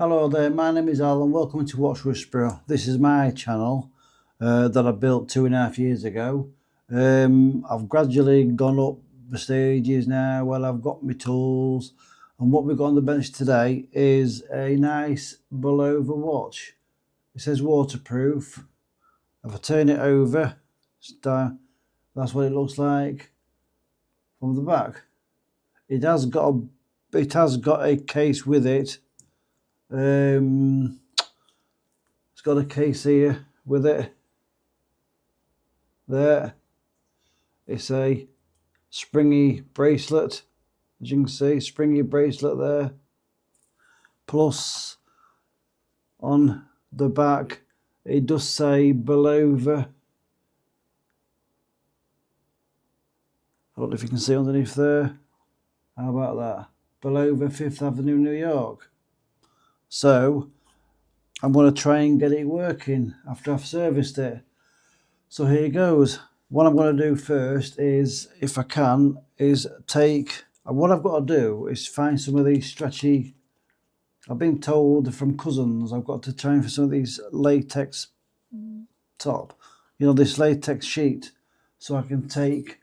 Hello there, my name is Al and welcome to Watch Whisperer. This is my channel that I built 2.5 years ago. I've gradually gone up the stages now. Well, I've got my tools, and what we've got on the bench today is a nice Bulova watch. It says waterproof. If I turn it over, that's what it looks like from the back. It has got a case with it. It's got a case here with it. There, it's a springy bracelet, as you can see, springy bracelet there. Plus, on the back, it does say Bulova. I don't know if you can see underneath there. How about that? Bulova, 5th Avenue, New York. So, I'm going to try and get it working after I've serviced it. So here goes. What I'm going to do first is, if I can, is what I've got to do is find some of these stretchy, I've been told from cousins, I've got to try and find some of these latex top, this latex sheet, so I can take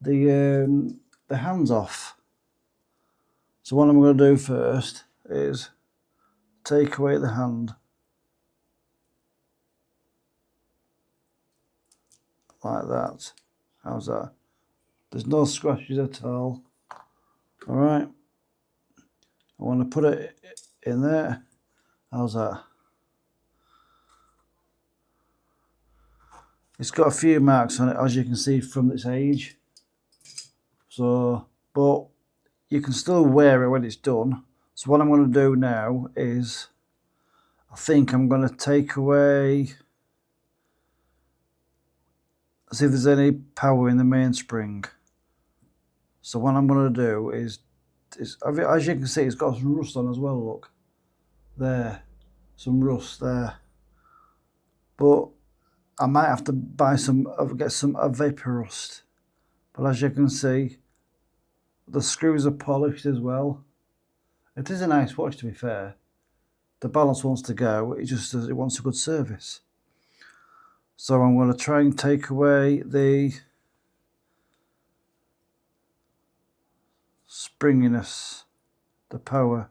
the hands off. So what I'm going to do first is take away the hand. Like that. How's that? There's no scratches at all. All right. I want to put it in there. How's that? It's got a few marks on it, as you can see from its age. So, but you can still wear it when it's done. So what I'm going to do now is, I think I'm going to take away, see if there's any power in the mainspring. So what I'm going to do is, as you can see, it's got some rust on as well, look. There, some rust there. But I might have to get some vapor rust. But as you can see, the screws are polished as well. It is a nice watch, to be fair. The balance wants to go, it wants a good service. So I'm going to try and take away the springiness, the power.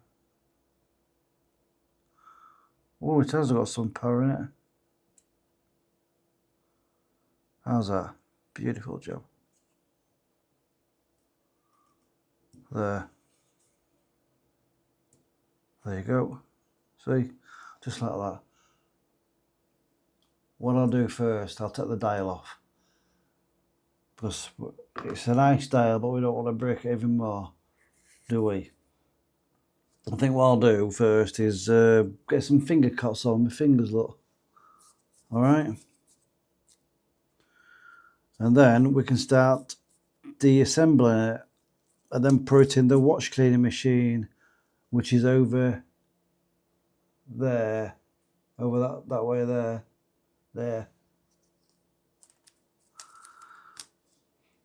Oh, it has got some power in it. How's that? Beautiful job. There you go. See, just like that. What I'll do first, I'll take the dial off, because it's a nice dial, but we don't want to break it even more, do we? I think what I'll do first is get some finger cuts on my fingers, look. All right, and then we can start deassembling it, and then put it in the watch cleaning machine, which is over there, over that way there.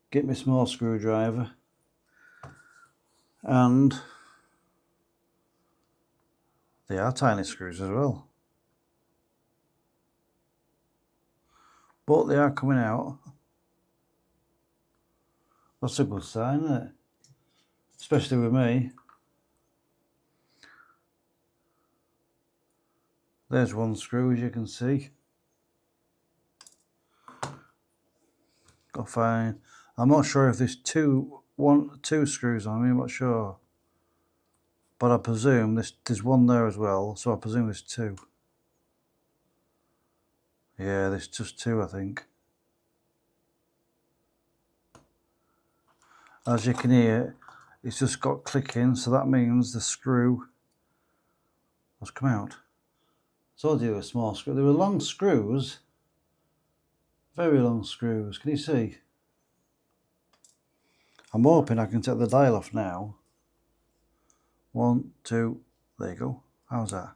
Get my small screwdriver, and they are tiny screws as well, but they are coming out. That's a good sign, isn't it? Especially with me. There's one screw, as you can see. Got fine. I'm not sure if there's two screws on me, I'm not sure. But I presume there's one there as well, so I presume there's two. Yeah, there's just two, I think. As you can hear, it's just got clicking, so that means the screw has come out. So they were small screws. They were long screws, very long screws. Can you see? I'm hoping I can take the dial off now. 1, 2, there you go. How's that?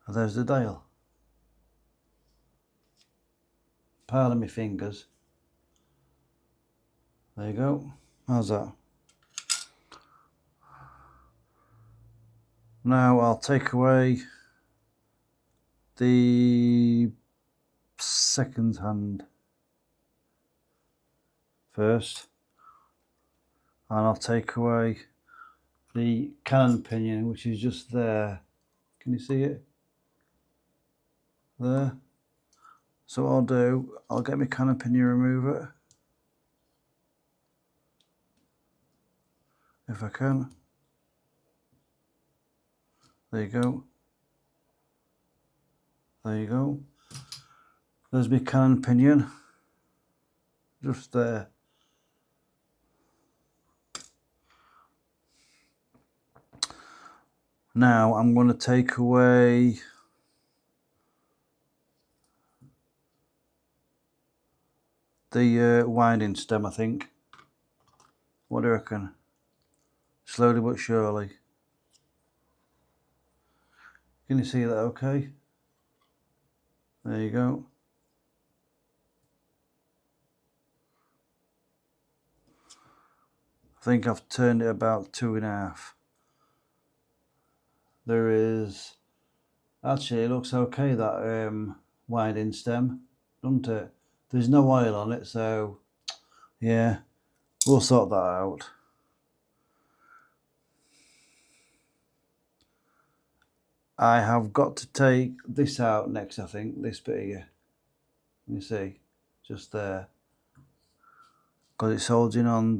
And there's the dial. Pardon my fingers. There you go. How's that? Now I'll take away the second hand first, and I'll take away the cannon pinion, which is just there. Can you see it? There. So what I'll do, I'll get my cannon pinion remover, if I can. There you go. There you go. There's my cannon pinion, just there. Now I'm going to take away the winding stem, I think. What do you reckon? Slowly but surely. Can you see that okay? There you go. I think I've turned it about 2.5. There is, actually it looks okay, that winding stem, doesn't it? There's no oil on it, so yeah, we'll sort that out. I have got to take this out next, I think, this bit here. You see, just there, because it's holding on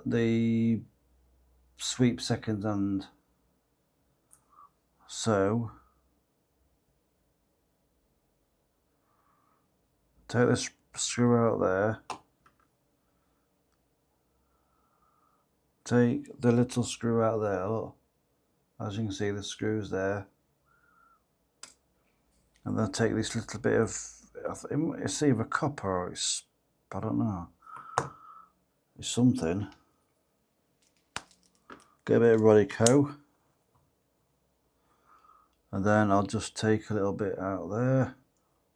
the sweep second hand. So take this screw out there. Take the little screw out there, look. As you can see, the screw's there. And then take this little bit of, it's either copper or it's, I don't know, it's something. Get a bit of Rodico. And then I'll just take a little bit out there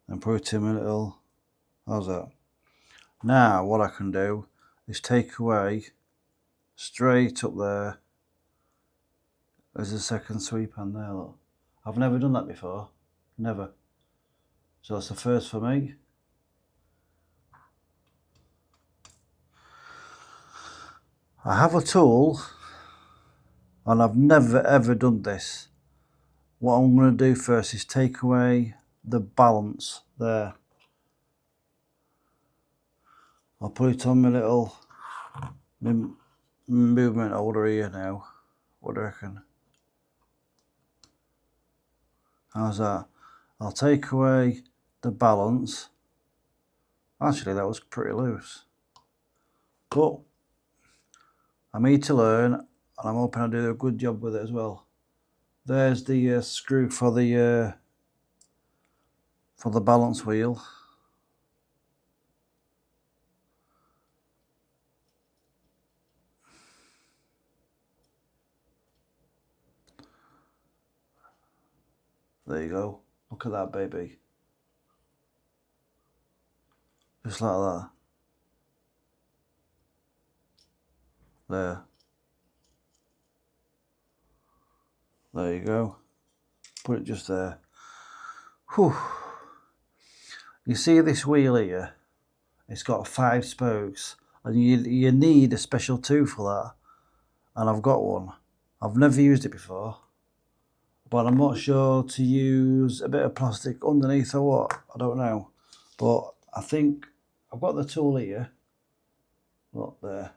and put in a little, how's that? Now what I can do is take away straight up there. There's a second sweep hand there, look. I've never done that before, never. So that's the first for me. I have a tool, and I've never ever done this. What I'm going to do first is take away the balance there. I'll put it on my little movement holder here now. What do you reckon? How's that? I'll take away the balance. Actually, that was pretty loose. But I'm here to learn, and I'm hoping I do a good job with it as well. There's the screw for the balance wheel. There you go. Look at that, baby. Just like that. There. There you go. Put it just there. Whew. You see this wheel here? It's got 5 spokes, and you need a special tool for that. And I've got one. I've never used it before, but I'm not sure to use a bit of plastic underneath or what. I don't know, but I think I've got the tool here. Look there.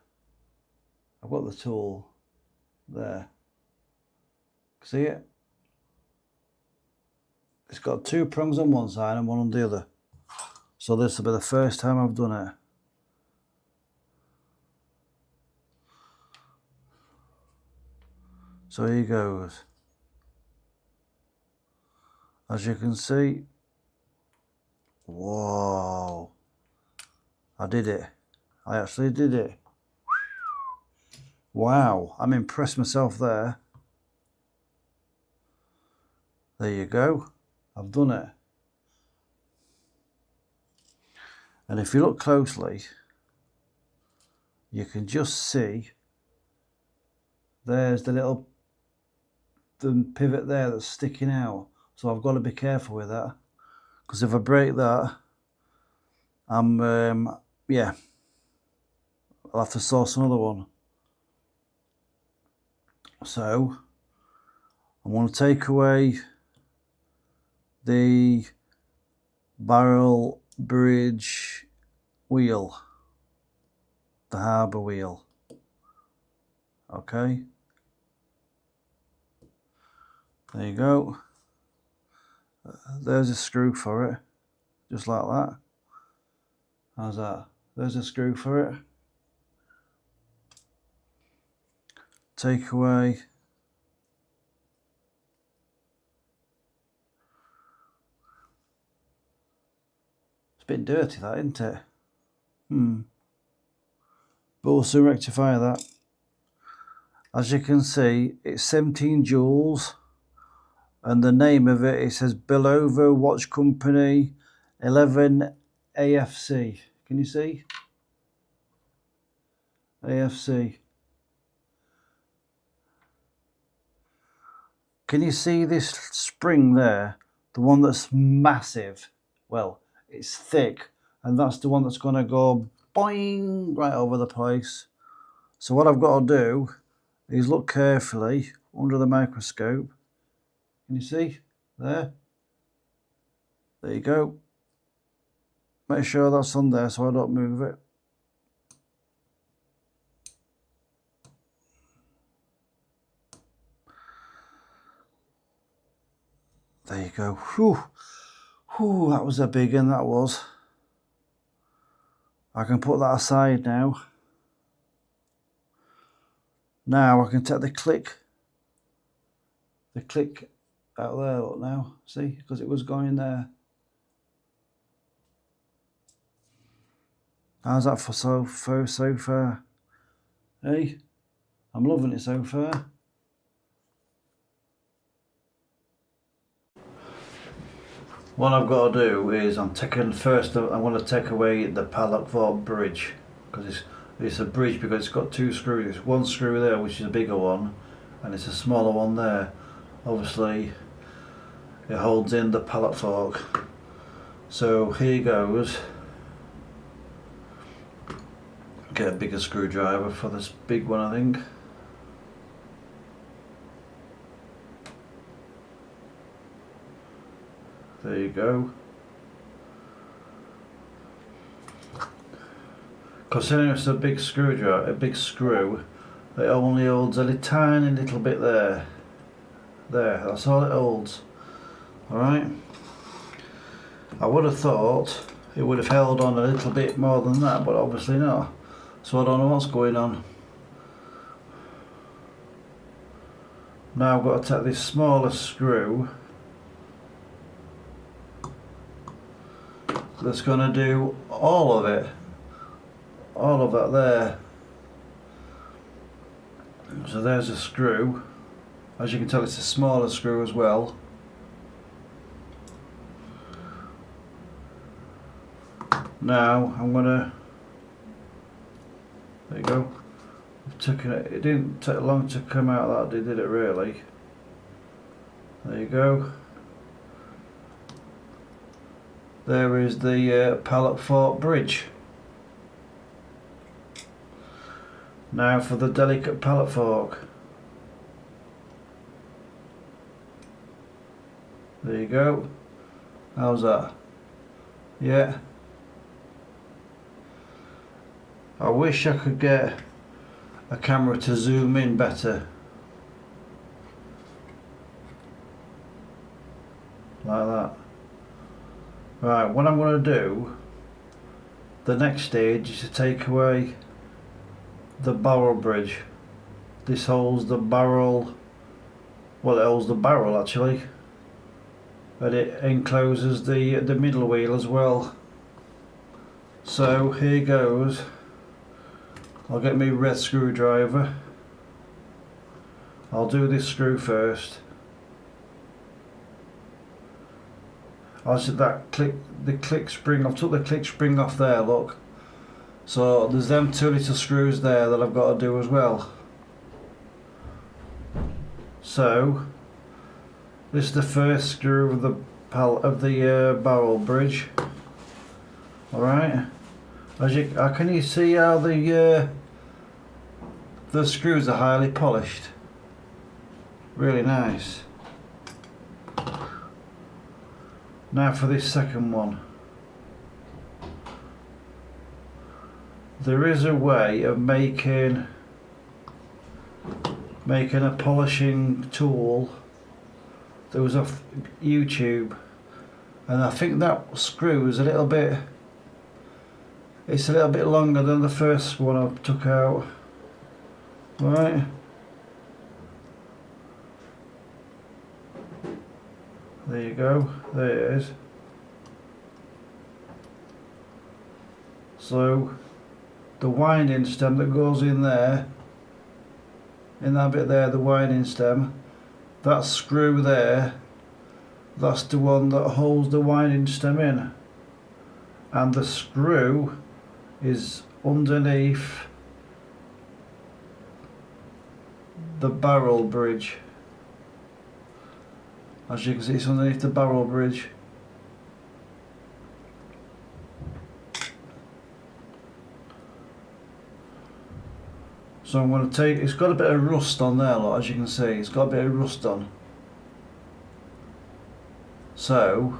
I've got the tool there. See it? It's got 2 prongs on one side and one on the other. So this will be the first time I've done it. So here goes. As you can see, whoa, I did it. I actually did it. Wow, I'm impressed myself there. There you go. I've done it. And if you look closely, you can just see there's the pivot there that's sticking out. So I've got to be careful with that, because if I break that, yeah, I'll have to source another one. So I want to take away the barrel bridge wheel, the harbour wheel. Okay, there you go. There's a screw for it, just like that. How's that? There's a screw for it. Take away it's a bit dirty, that, isn't it? But we'll soon rectify that. As you can see, it's 17 joules, and the name of it, it says Bulova Watch Company 11 AFC. Can you see? AFC. Can you see this spring there? The one that's massive. Well, it's thick, and that's the one that's going to go boing right over the place. So what I've got to do is look carefully under the microscope. Can you see? There. There you go. Make sure that's on there so I don't move it. There you go. Whew. Whew, that was a big one, that was. I can put that aside now. Now I can take the click out there, look now. See, because it was going there. How's that for so far? Hey, I'm loving it so far. What I've got to do is I'm going to take away the pallet fork bridge, because it's a bridge because it's got two screws. There's one screw there which is a bigger one, and it's a smaller one there. Obviously it holds in the pallet fork. So here goes. Get a bigger screwdriver for this big one, I think. There you go. Considering it's a big screwdriver, a big screw, it only holds a tiny little bit there. There, that's all it holds. Alright? I would have thought it would have held on a little bit more than that, but obviously not. So I don't know what's going on. Now I've got to take this smaller screw that's going to do all of it. All of that there. So there's a screw. As you can tell, it's a smaller screw as well. Now I'm gonna, there you go. It didn't take long to come out, that did it really? There you go. There is the pallet fork bridge. Now for the delicate pallet fork. There you go. How's that? Yeah. I wish I could get a camera to zoom in better. Like that. Right, what I'm going to do, the next stage is to take away the barrel bridge. This holds the barrel, well, it holds the barrel actually, but it encloses the middle wheel as well. So here goes. I'll get my red screwdriver. I'll do this screw first. I said that the click spring, I've took the click spring off there, look. So there's them two little screws there that I've got to do as well. So this is the first screw of the barrel bridge. All right. Can you see how the screws are highly polished? Really nice. Now for this second one. There is a way of making a polishing tool that was off YouTube, and I think that screw is a little bit longer than the first one I took out. Right. There you go, there it is. So the winding stem that goes in there, in that bit there, the winding stem, that screw there, that's the one that holds the winding stem in, and the screw is underneath the barrel bridge. As you can see, it's underneath the barrel bridge. So I'm going to take, it's got a bit of rust on there, as you can see, it's got a bit of rust on. So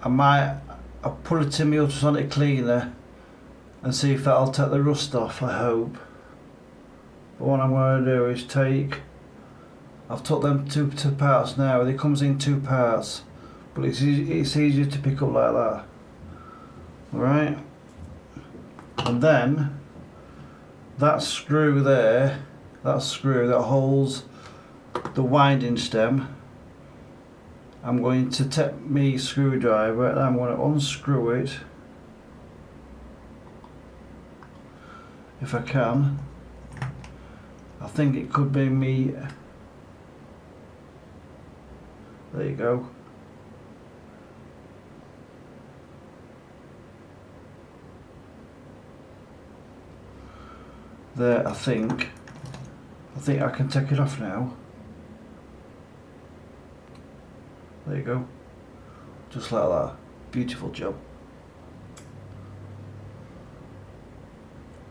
I'll put it in my ultrasonic cleaner and see if that'll take the rust off, I hope. But what I'm going to do is I've took them two parts now. It comes in two parts, but it's easier to pick up like that. Alright? And then that screw there, that screw that holds the winding stem, I'm going to take my screwdriver and I'm going to unscrew it, if I can. I think it could be me. There you go. There, I think I can take it off now. There you go. Just like that. Beautiful job.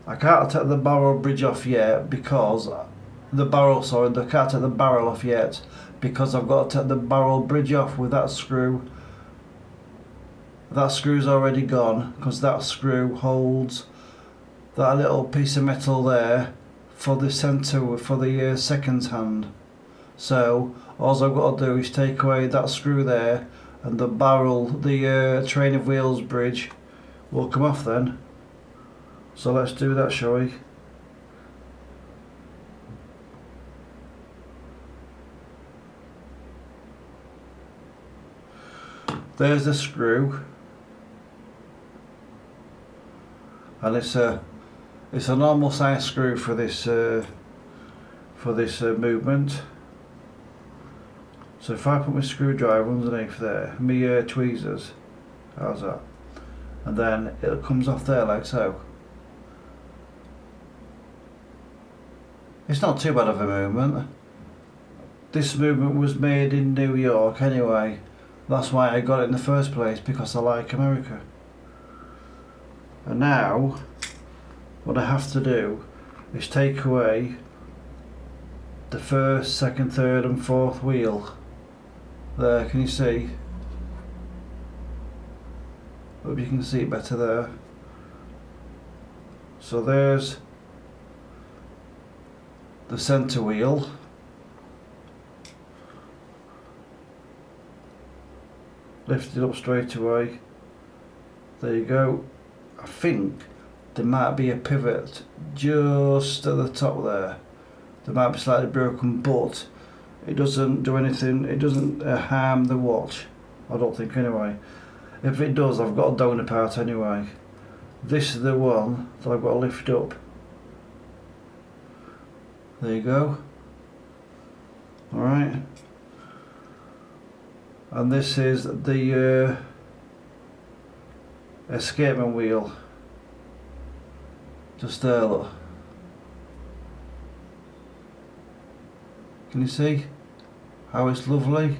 I can't take the barrel bridge off yet because I can't take the barrel off yet because I've got to take the barrel bridge off with that screw. That screw's already gone because that screw holds that little piece of metal there for the center, for the second hand. So all I've got to do is take away that screw there, and the train of wheels bridge will come off then. So let's do that, shall we? There's the screw, and it's a normal size screw for this movement. So if I put my screwdriver underneath there, my tweezers, how's that? And then it comes off there like so. It's not too bad of a movement. This movement was made in New York anyway. That's why I got it in the first place, because I like America. And now what I have to do is take away the first, second, third and fourth wheel. There, can you see? Hope you can see it better there. So there's the centre wheel. Lift it up straight away. There you go. I think there might be a pivot just at the top there. There might be slightly broken, but it doesn't do anything. It doesn't harm the watch, I don't think anyway. If it does, I've got a donor part anyway. This is the one that I've got to lift up. There you go. Alright. And this is the escapement wheel. Just there, look. Can you see how it's lovely?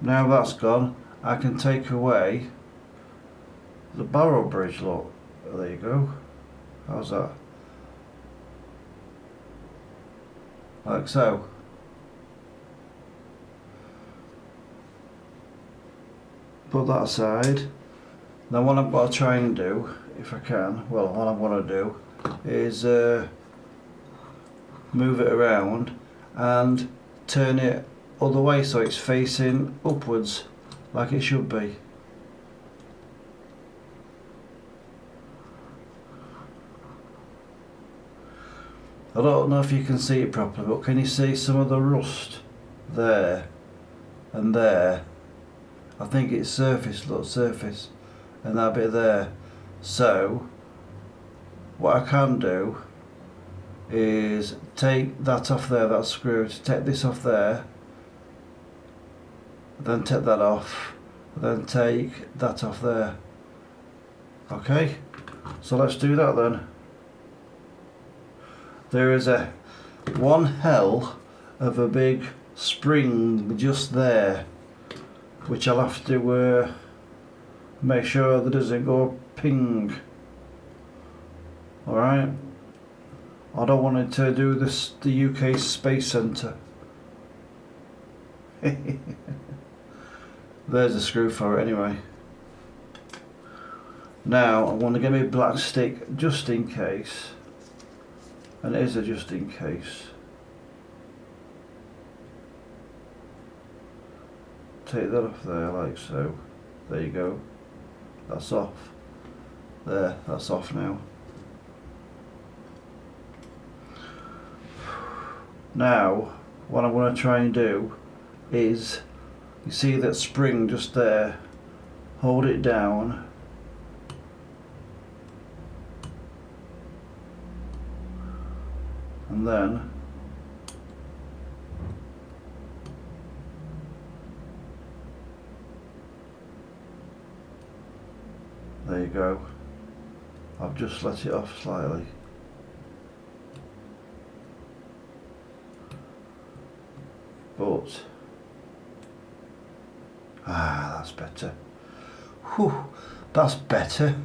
Now that's gone, I can take away the barrel bridge, look. There you go. How's that? Like so. Put that aside. Now what I'm going to try and do, if I can, well what I'm going to do is move it around and turn it other way so it's facing upwards like it should be. I don't know if you can see it properly, but can you see some of the rust there and there? I think it's surface, look, surface, and that bit there. So what I can do is take that off there, that screw, take this off there, then take that off, then take that off there. Okay, so let's do that then. There is a one hell of a big spring just there, which I'll have to make sure that doesn't go ping. Alright, I don't want it to do this, the UK Space Centre. There's a screw for it anyway. Now I want to get my black stick just in case, and it is a just in case. Take that off there like so. There you go. That's off. There, that's off now. Now what I'm going to try and do is, you see that spring just there, hold it down and then there you go. I've just let it off slightly. But that's better. Whew, that's better.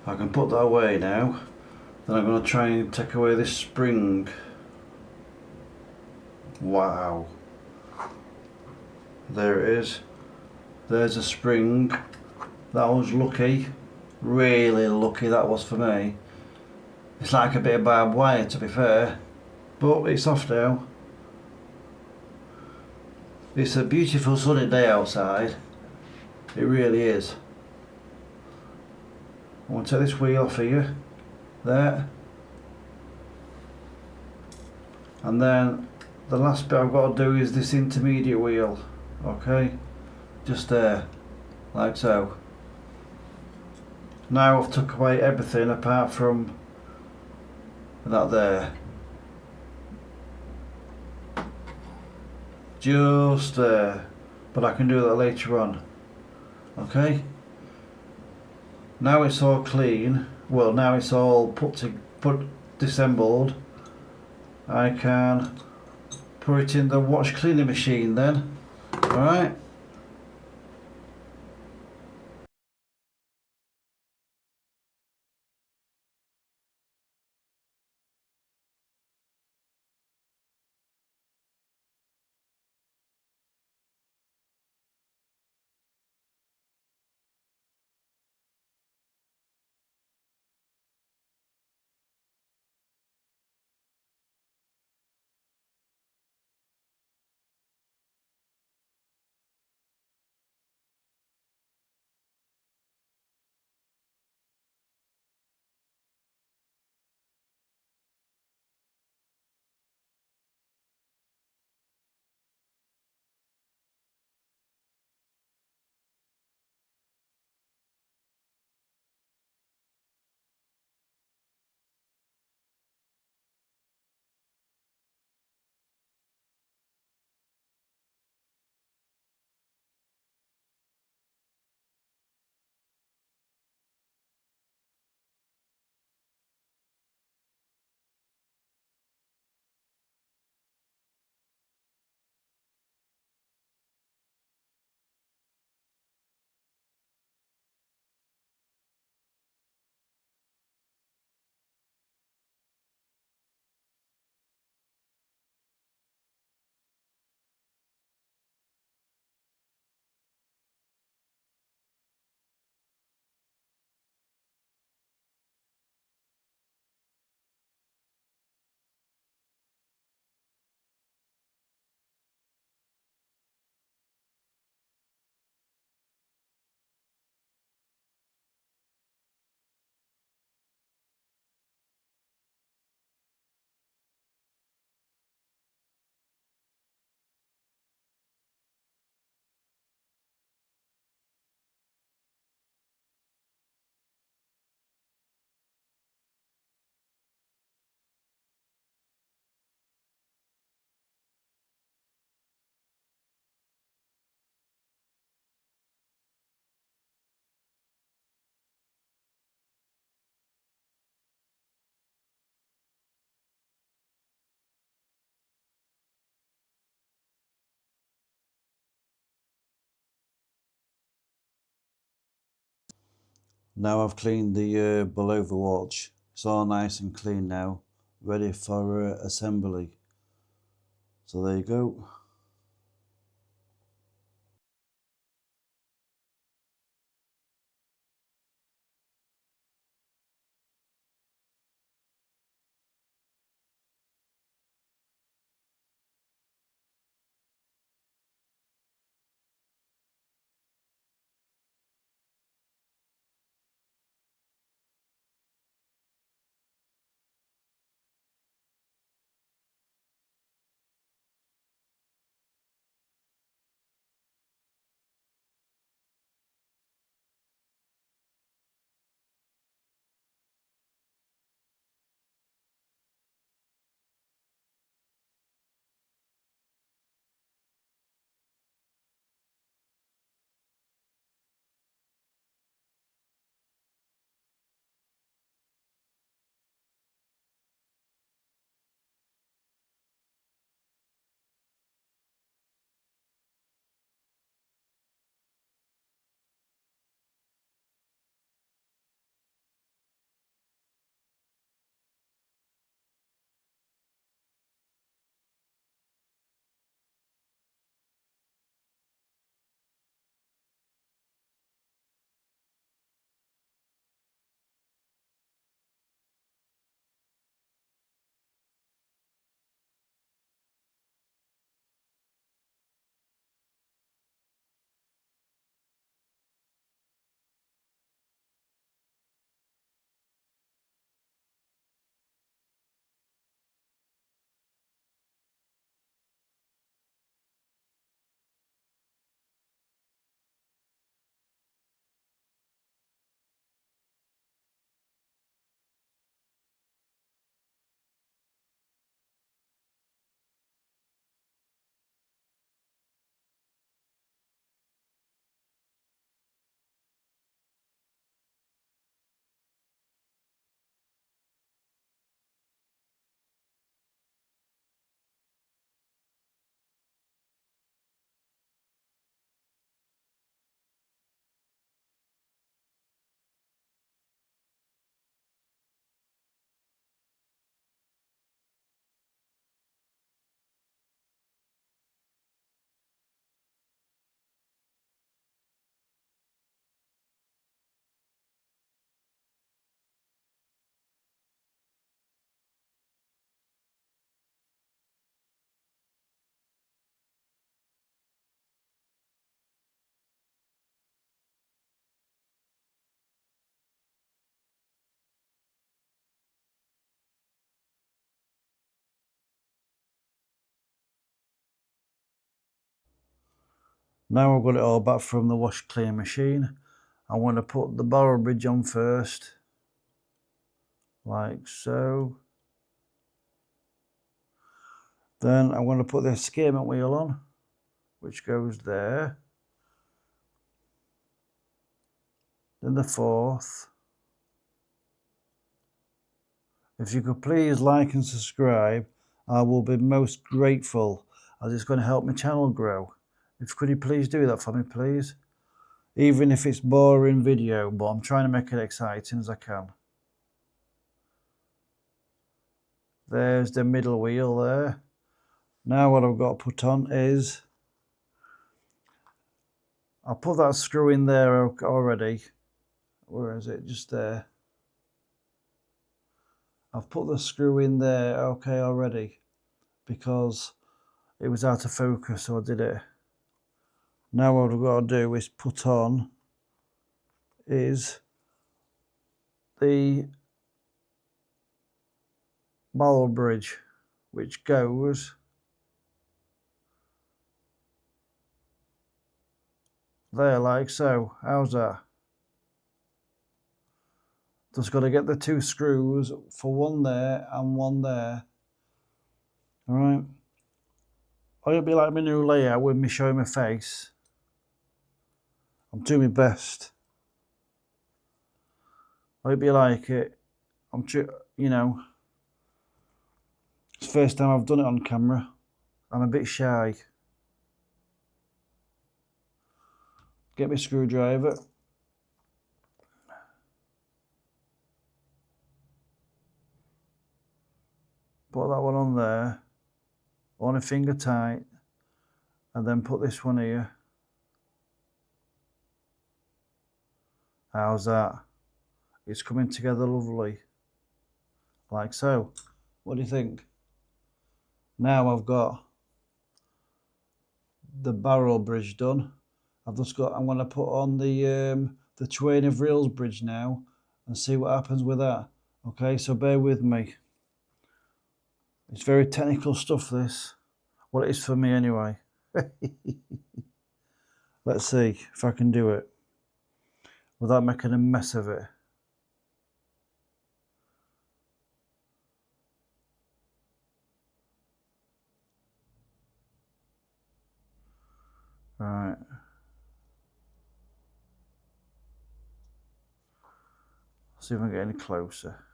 I can put that away now. Then I'm going to try and take away this spring. Wow. There it is. There's a spring. That was lucky. Really lucky that was for me. It's like a bit of barbed wire, to be fair. But it's off now. It's a beautiful sunny day outside. It really is. I want to take this wheel off here. There. And then the last bit I've got to do is this intermediate wheel. Okay. Just there. Like so. Now I've took away everything apart from that there. Just there. But I can do that later on. Okay. Now it's all clean. Well, now it's all put disassembled. I can put it in the wash cleaning machine then. Alright. Now I've cleaned the Bulova watch. It's all nice and clean now, ready for assembly. So there you go. Now I've got it all back from the wash clean machine. I'm going to put the barrel bridge on first, like so. Then I'm going to put the escapement wheel on, which goes there. Then the fourth. If you could please like and subscribe, I will be most grateful, as it's going to help my channel grow. Could you please do that for me, please? Even if it's boring video, but I'm trying to make it exciting as I can. There's the middle wheel there. Now what I've got to put on is, I'll put that screw in there already. Where is it? Just there. I've put the screw in there okay already, because it was out of focus, so I did it. Now what I've got to do is put on is the barrel bridge, which goes there like so. How's that? Just got to get the two screws for one there and one there. All right. I hope you like my new layout with me showing my face. I'm doing my best. I hope you like it. You know, it's the first time I've done it on camera. I'm a bit shy. Get my screwdriver. my finger tight and then put this one here. How's that? It's coming together lovely. Like so. What do you think? Now I've got the barrel bridge done. I'm going to put on the train of reels bridge now and see what happens with that. Okay, so bear with me. It's very technical stuff, this. Well, it is for me anyway. Let's see if I can do it without making a mess of it. Right. See if I can get any closer.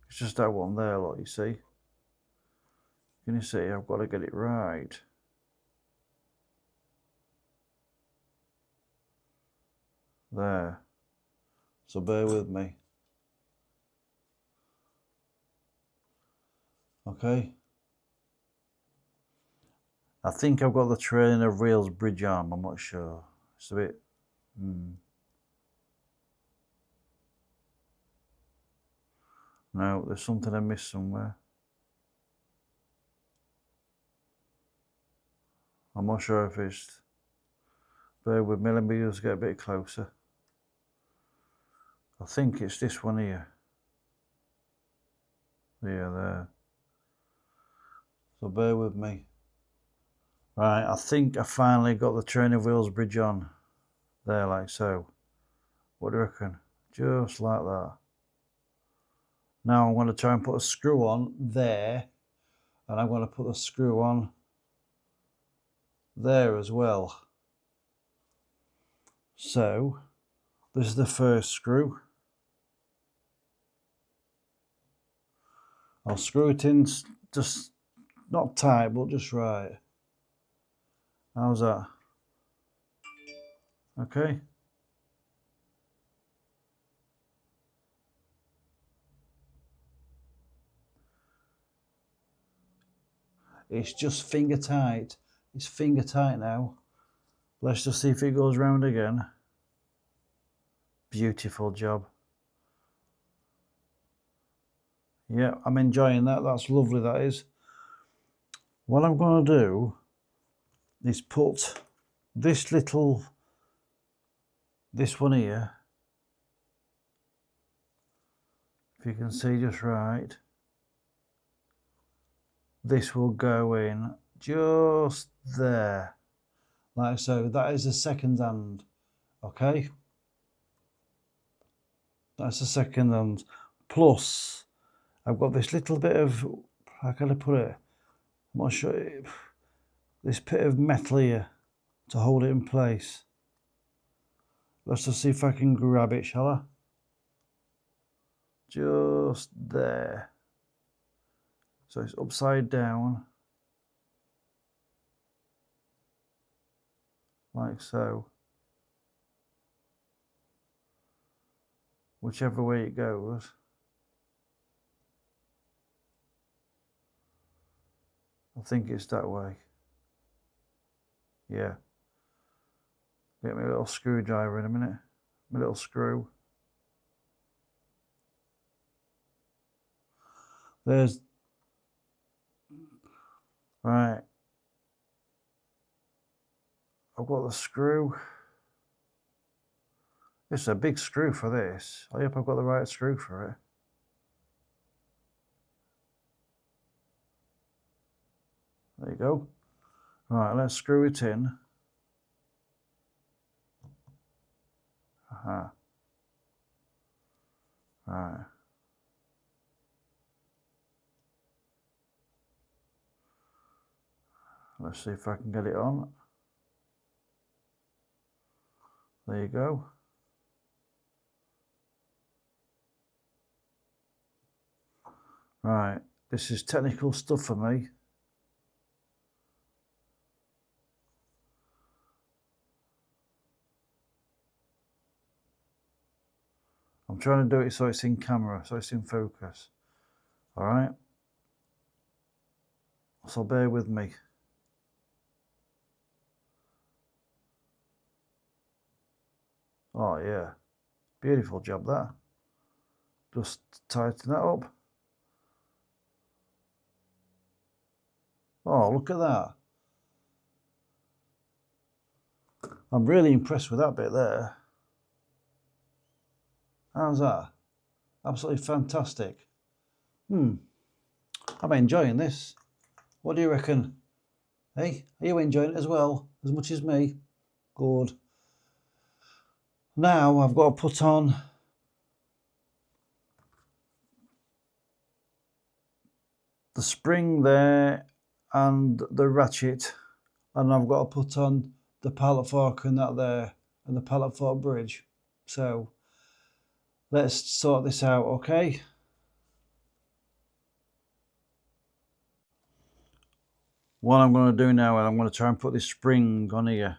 It's just that one there, look, you see? Can you see? I've got to get it right. There. So bear with me. Okay. I think I've got the train of reels bridge arm, I'm not sure. It's a bit... No, there's something I missed somewhere. I'm not sure if it's... Bear with me, let me just get a bit closer. I think it's this one here. Yeah, there. So bear with me. Right, I think I finally got the train of wheels bridge on. There, like so. What do you reckon? Just like that. Now I'm going to try and put a screw on there. And I'm going to put the screw on there as well. So, this is the first screw. I'll screw it in just not tight, but just right. How's that? Okay. It's just finger tight. It's finger tight now. Let's just see if it goes round again. Beautiful job. Yeah, I'm enjoying that. That's lovely, that is. What I'm going to do is put this one here, if you can see just right, this will go in just there, like so. That is the second hand, okay? That's the second hand. Plus, I've got this little bit of, how can I put it? I'm not sure. This bit of metal here to hold it in place. Let's just see if I can grab it, shall I? Just there. So it's upside down. Like so. Whichever way it goes. I think it's that way. Yeah. Get me a little screwdriver in a minute. My little screw. There's... Right. I've got the screw. This is a big screw for this. I hope I've got the right screw for it. There you go. Right, let's screw it in. Aha. Right. Let's see if I can get it on. There you go. Right, this is technical stuff for me. I'm trying to do it so it's in camera, so it's in focus. All right. So bear with me. Oh yeah, beautiful job that. Just tighten that up. Oh, look at that. I'm really impressed with that bit there. How's that? Absolutely fantastic. I'm enjoying this. What do you reckon? Hey, are you enjoying it as well? As much as me? Good. Now I've got to put on the spring there and the ratchet, and I've got to put on the pallet fork and that there, and the pallet fork bridge. So let's sort this out, okay? What I'm going to do now is I'm going to try and put this spring on here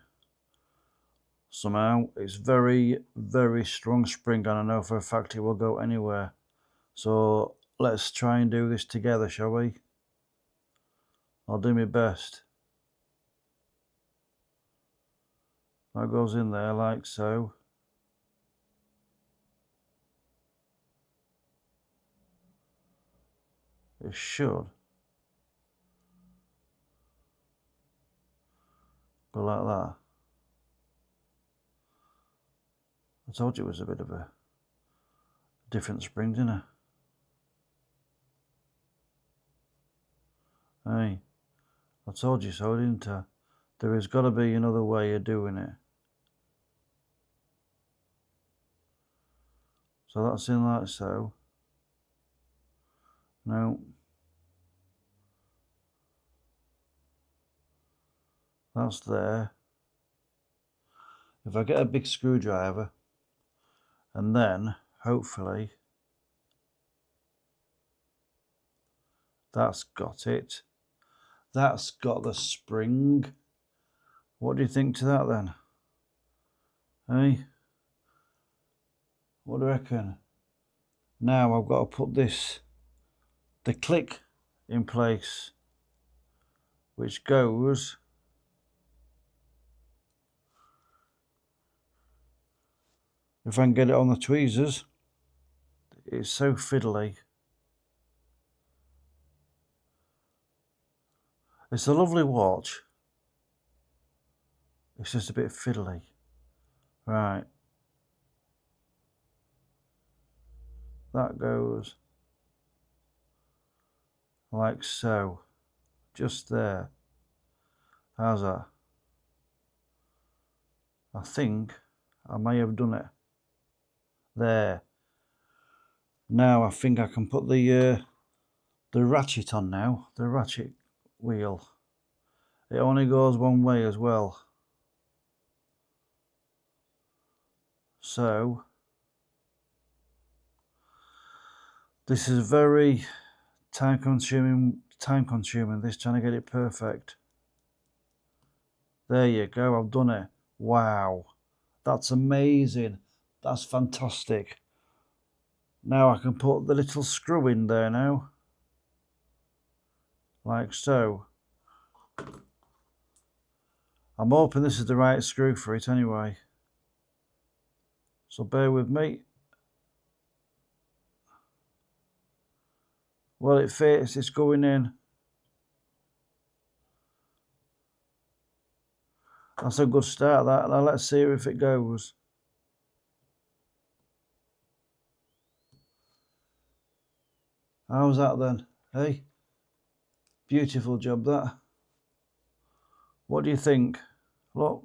somehow. It's very, very strong spring, and I know for a fact it will go anywhere. So let's try and do this together, shall we? I'll do my best. That goes in there like so. It should go like that. I told you it was a bit of a different spring, didn't I? Hey, I told you so, didn't I? There has got to be another way of doing it. So that's in like so. No. That's there. If I get a big screwdriver, and then hopefully that's got it. That's got the spring. What do you think to that then? Hey? What do you reckon? Now I've got to put the click in place, which goes if I can get it on the tweezers. It's so fiddly. It's a lovely watch. It's just a bit fiddly. Right. That goes like so. Just there. How's that? I think I may have done it. There. Now I think I can put the ratchet on now. The ratchet wheel. It only goes one way as well. So this is very time consuming, this trying to get it perfect. There you go, I've done it. Wow, that's amazing. That's fantastic. Now I can put the little screw in there now, like so. I'm hoping this is the right screw for it anyway, so bear with me. Well, it fits, it's going in. That's a good start, that. Now let's see if it goes. How's that then? Hey? Beautiful job, that. What do you think? Look.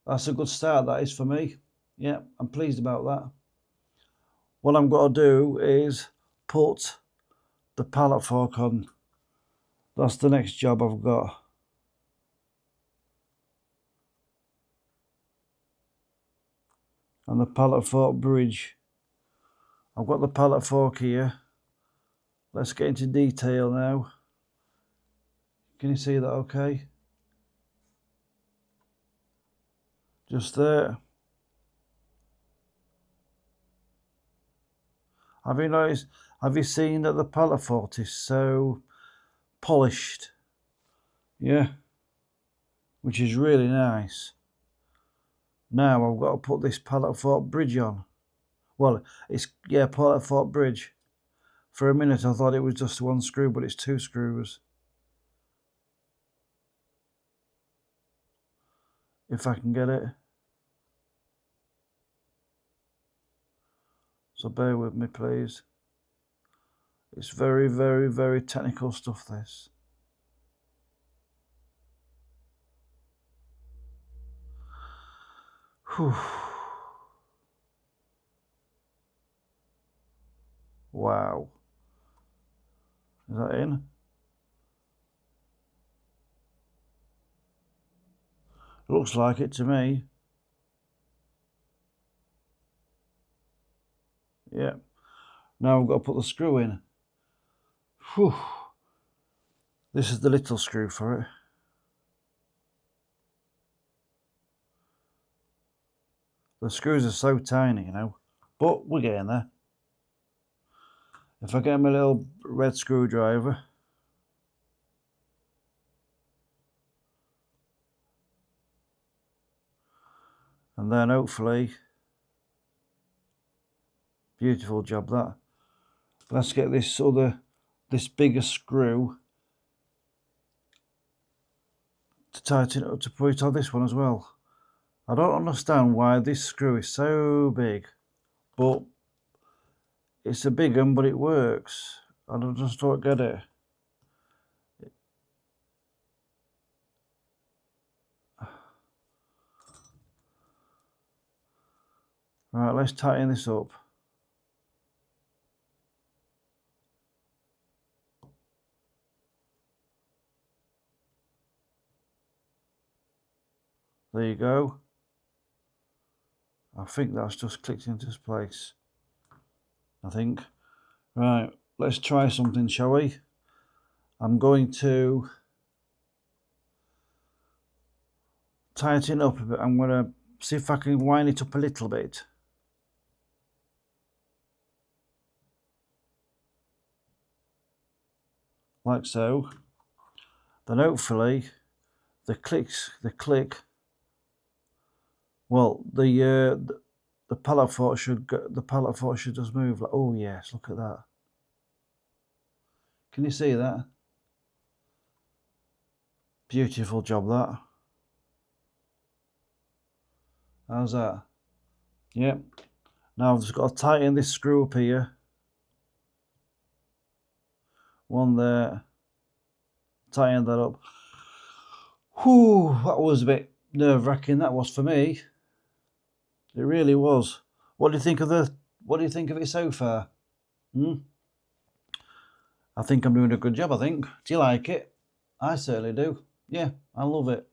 That's a good start, that is, for me. Yeah, I'm pleased about that. What I'm going to do is put the pallet fork on. That's the next job I've got. And the pallet fork bridge. I've got the pallet fork here. Let's get into detail now. Can you see that okay? Just there. Have you noticed? Have you seen that the pallet fork is so polished? Yeah, which is really nice. Now I've got to put this pallet fork bridge on. Well, it's, yeah, pallet fork bridge. For a minute I thought it was just one screw, but it's two screws. If I can get it. So bear with me, please. It's very, very, very technical stuff, this. Whew. Wow. Is that in? Looks like it to me. Yeah. Now I've got to put the screw in. Whew. This is the little screw for it. The screws are so tiny, you know, but we're getting there. If I get my little red screwdriver, and then hopefully, beautiful job that. Let's get this bigger screw to tighten it up, to put it on this one as well. I don't understand why this screw is so big, but it's a big one, but it works. I just don't get it. Right, let's tighten this up. There you go. I think that's just clicked into place. I think. Right, let's try something, shall we? I'm going to tighten it up a bit. I'm going to see if I can wind it up a little bit. Like so. Then hopefully the click. Well, the pallet fork should just move. Like, oh yes, look at that. Can you see that? Beautiful job that. How's that? Yep. Now I've just got to tighten this screw up here. One there. Tighten that up. Whew, that was a bit nerve-wracking. That was for me. It really was. What do you think of it so far? I think I'm doing a good job, I think. Do you like it? I certainly do. Yeah, I love it.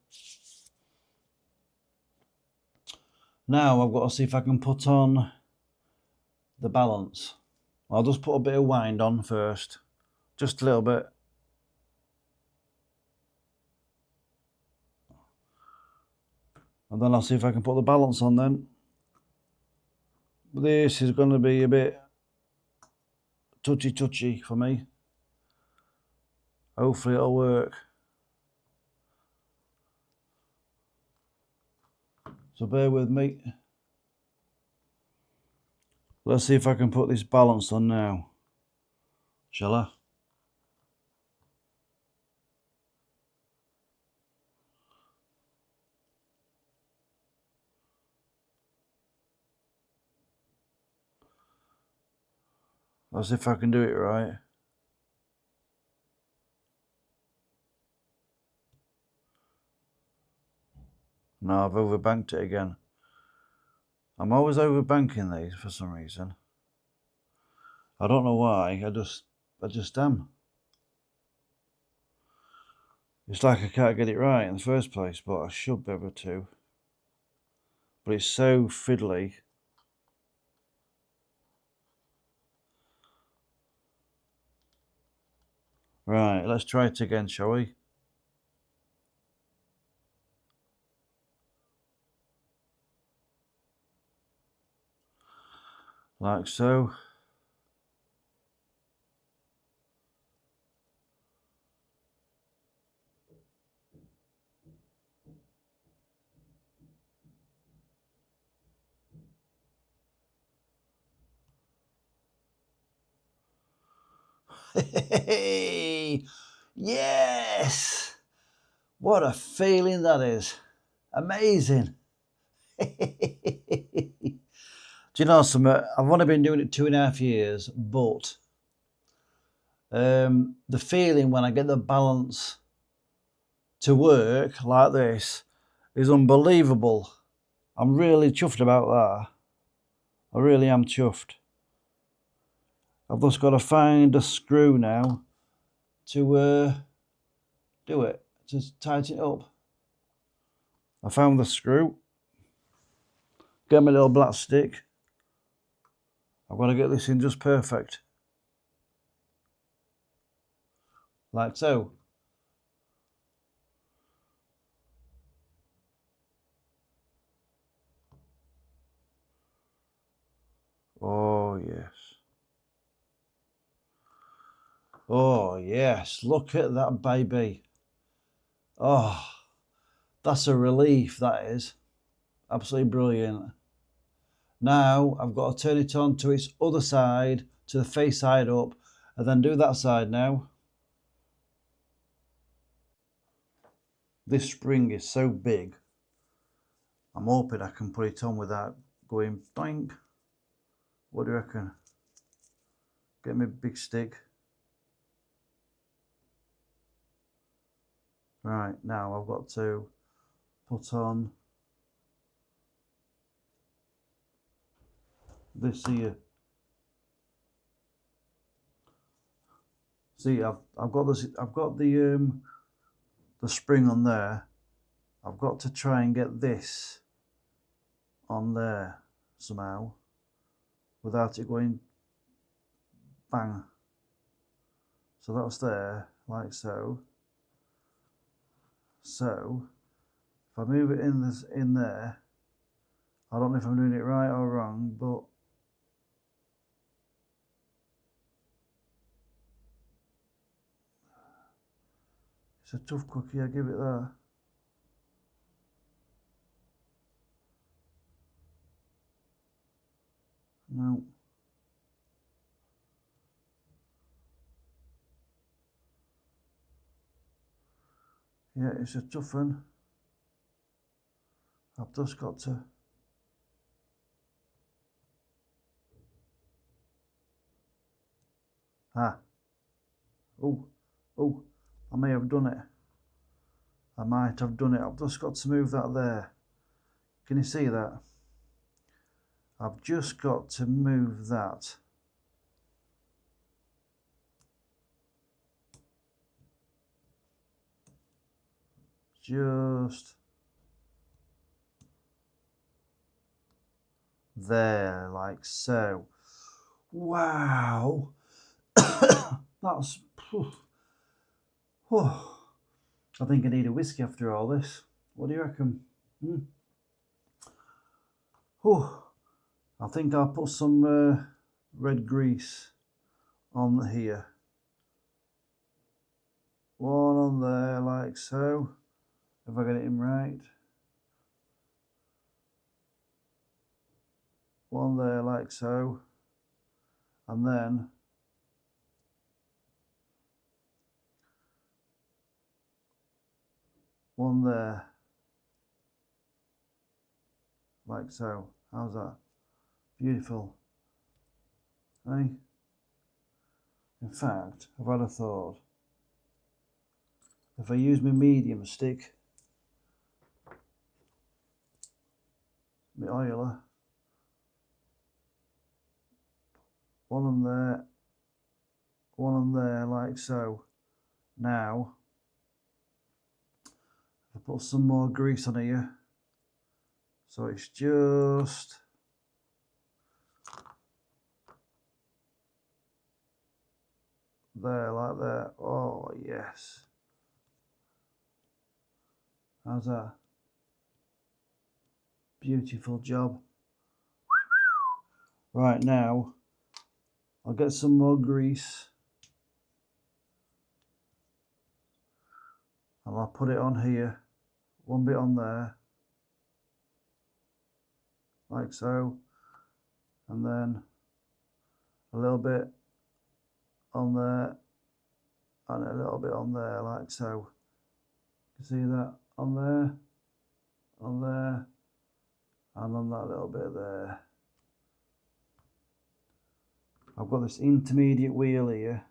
Now I've got to see if I can put on the balance. I'll just put a bit of wind on first. Just a little bit. And then I'll see if I can put the balance on then. This is going to be a bit touchy for me. Hopefully it'll work. So bear with me. Let's see if I can put this balance on now. Shall I? Let's see if I can do it right. No, I've overbanked it again. I'm always overbanking these for some reason. I don't know why. I just am. It's like I can't get it right in the first place, but I should be able to. But it's so fiddly. Right, let's try it again, shall we? Like so. Yes! What a feeling that is. Amazing. Do you know something? I've only been doing it 2.5 years, but the feeling when I get the balance to work like this is unbelievable. I'm really chuffed about that. I really am chuffed. I've just got to find a screw now to do it, to tighten it up. I found the screw. Get my little black stick. I've got to get this in just perfect. Like so. Oh, yes. Oh, yes. Look at that baby. Oh, that's a relief, that is. Absolutely brilliant. Now I've got to turn it on to its other side, to the face side up, and then do that side now. This spring is so big, I'm hoping I can put it on without going doink. What do you reckon? Get me a big stick. Right, now I've got to put on this here. See, I've got this. I've got the spring on there. I've got to try and get this on there somehow without it going bang. So that's there, like so. So if I move it in there, I don't know if I'm doing it right or wrong, but it's a tough cookie, I give it that. No. Yeah, it's a tough one. I've just got to. Oh, I may have done it. I might have done it. I've just got to move that there. Can you see that? I've just got to move that. Just there, like so. Wow. That's... Oh, I think I need a whiskey after all this. What do you reckon? Oh, I think I'll put some red grease on here. One on there, like so. If I get it in right. One there, like so. And then one there, like so. How's that? Beautiful. Eh? In fact, I've had a thought. If I use my medium stick, my oiler, one on there, like so. Now, if I put some more grease on here, so it's just there, like that. Oh, yes. How's that? Beautiful job. Right, now, I'll get some more grease. And I'll put it on here. One bit on there. Like so. And then a little bit on there, and a little bit on there, like so. You see that on there, and on that little bit there. I've got this intermediate wheel here,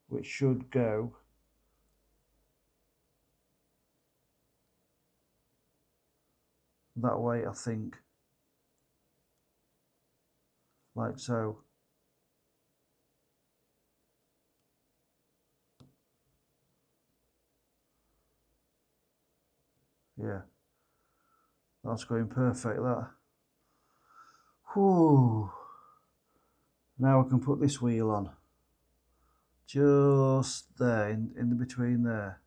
which should go that way, I think, like so. Yeah, that's going perfect, that. Whew. Now I can put this wheel on, just there, in the between there,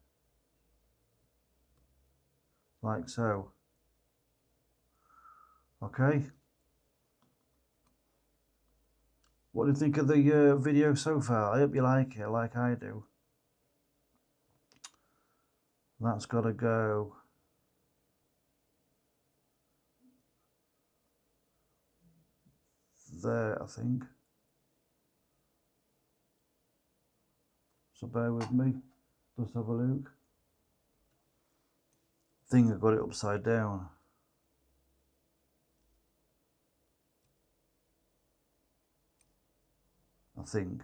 like so. Okay. What do you think of the video so far? I hope you like it, like I do. That's got to go there, I think. So bear with me, just have a look. I think I got it upside down. I think.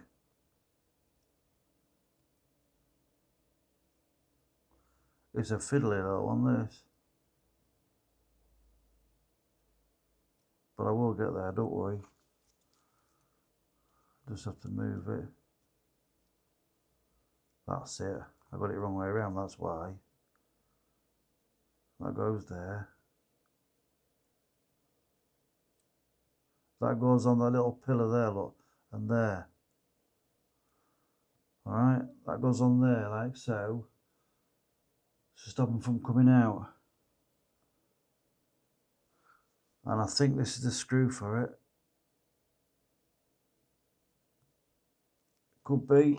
It's a fiddly little one, this. But I will get there, don't worry. Just have to move it. That's it. I got it the wrong way around, that's why. That goes there. That goes on that little pillar there, look, and there. Alright, that goes on there like so. To stop them from coming out. And I think this is the screw for it. Could be.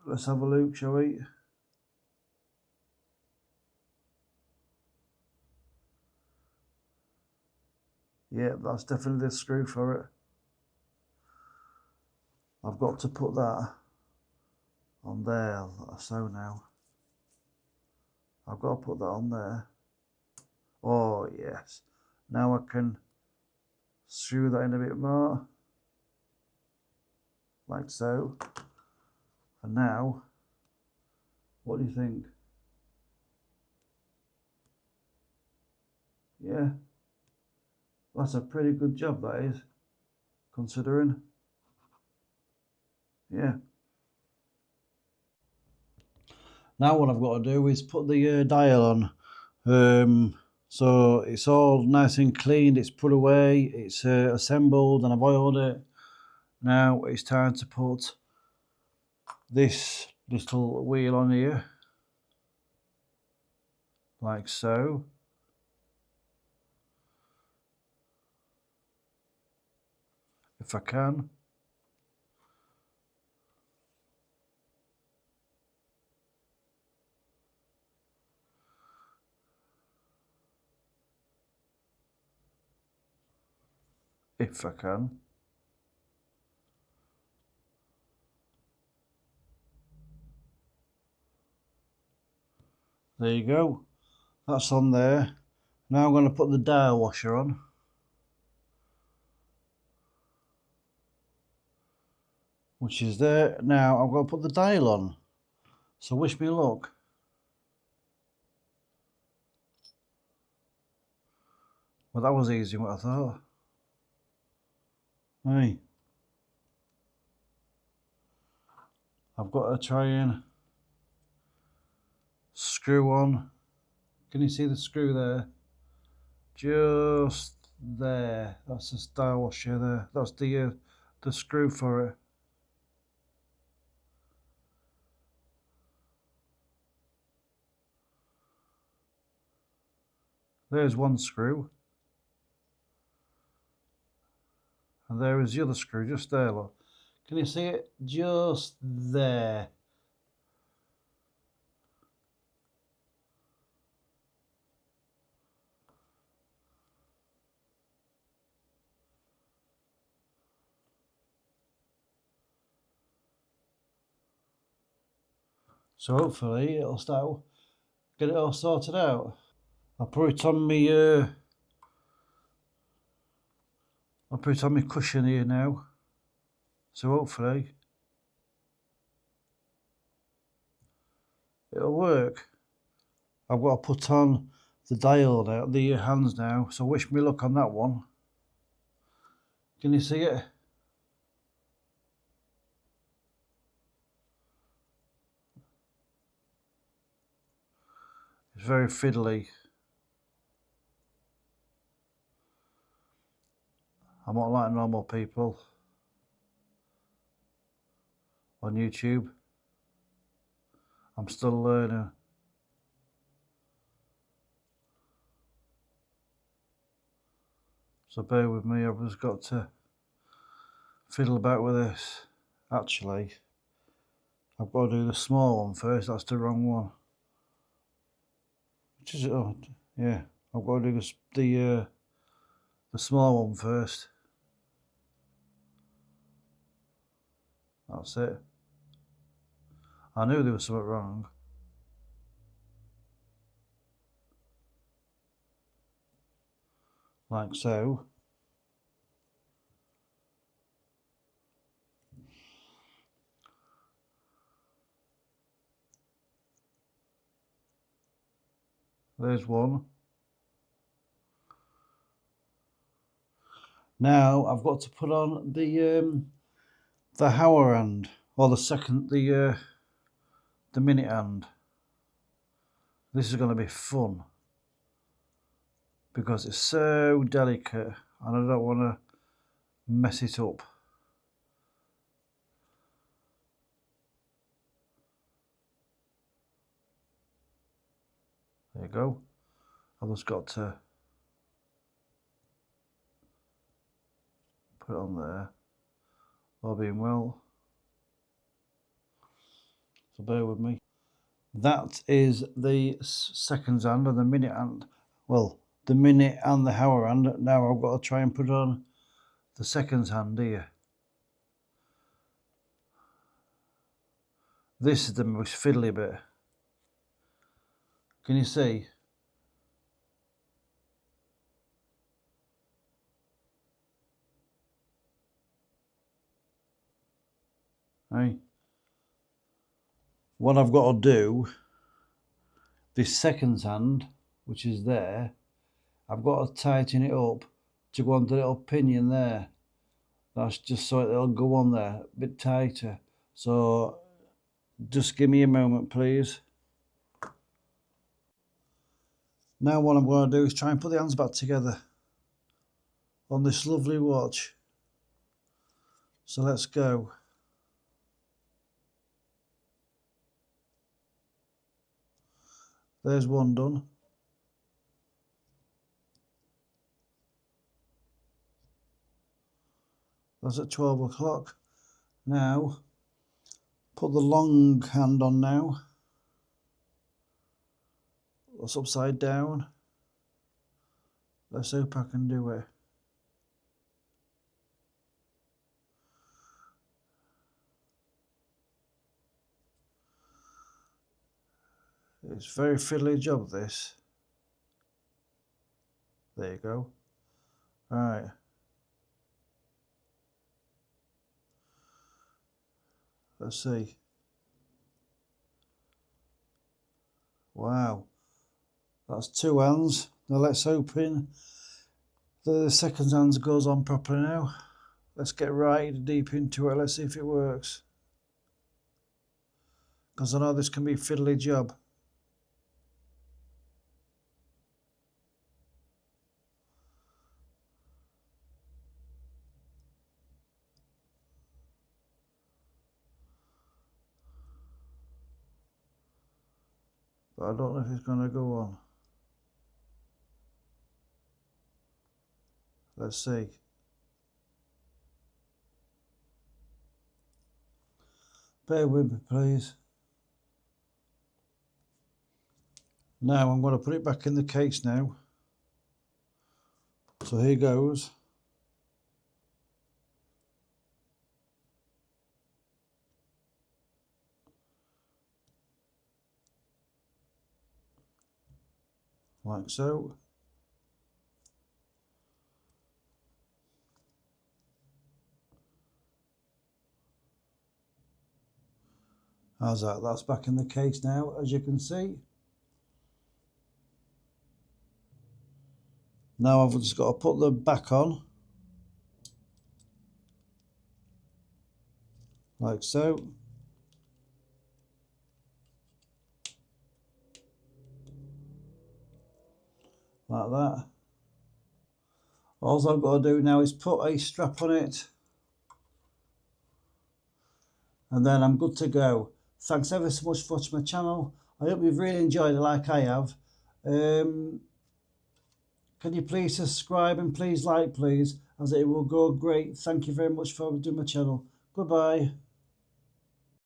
Let's have a look, shall we? Yeah, that's definitely the screw for it. I've got to put that on there, so now. I've got to put that on there. Oh, yes. Now I can screw that in a bit more. Like so. And now, what do you think? Yeah. That's a pretty good job, that is, considering. Yeah. Now what I've got to do is put the dial on. So it's all nice and cleaned, it's put away, it's assembled, and I've oiled it. Now it's time to put this little wheel on here, like so. If I can. If I can. There you go. That's on there. Now I'm going to put the dial washer on. Which is there. Now I'm going to put the dial on. So wish me luck. Well, that was easy, what I thought. Hey. I've got to try and screw on. Can you see the screw there? Just there. That's the dial washer there. That's the screw for it. There's one screw. And there is the other screw, just there, look. Can you see it? Just there. So hopefully it'll start, get it all sorted out. I'll put it on my cushion here now. So hopefully it'll work. I've got to put on the dial now, the hands now. So wish me luck on that one. Can you see it? It's very fiddly. I'm not like normal people on YouTube. I'm still learning. So bear with me, I've just got to fiddle about with this. Actually, I've got to do the small one first. That's the wrong one. Which is it? Oh, yeah. I've got to do the small one first. That's it. I knew there was something wrong. Like so. There's one. Now I've got to put on the hour hand, or the minute hand. This is going to be fun because it's so delicate and I don't want to mess it up. There you go. I've just got to put it on there. All being well. So bear with me. That is the seconds hand and the minute hand. Well, the minute and the hour hand. Now I've got to try and put on the seconds hand here. This is the most fiddly bit. Can you see? Hey. What I've got to do, this seconds hand, which is there, I've got to tighten it up to go on the little pinion there. That's just so it'll go on there a bit tighter. So just give me a moment, please. Now what I'm going to do is try and put the hands back together on this lovely watch. So let's go. There's one done. That's at 12 o'clock. Now, put the long hand on now. That's upside down. Let's hope I can do it. It's a very fiddly job, this. There you go. All right. Let's see. Wow. That's two hands. Now let's open the second hand goes on properly now. Let's get right deep into it. Let's see if it works. Because I know this can be a fiddly job. But I don't know if it's going to go on. Let's see. Bear with me, please. Now I'm going to put it back in the case now. So here goes. like so. How's that? That's back in the case now, as you can see. Now I've just got to put them back on, like so. Like that. All I've got to do now is put a strap on it, and then I'm good to go. Thanks ever so much for watching my channel. I hope you've really enjoyed it like I have. Can you please subscribe and please like, please, as it will go great. Thank you very much for doing my channel. Goodbye.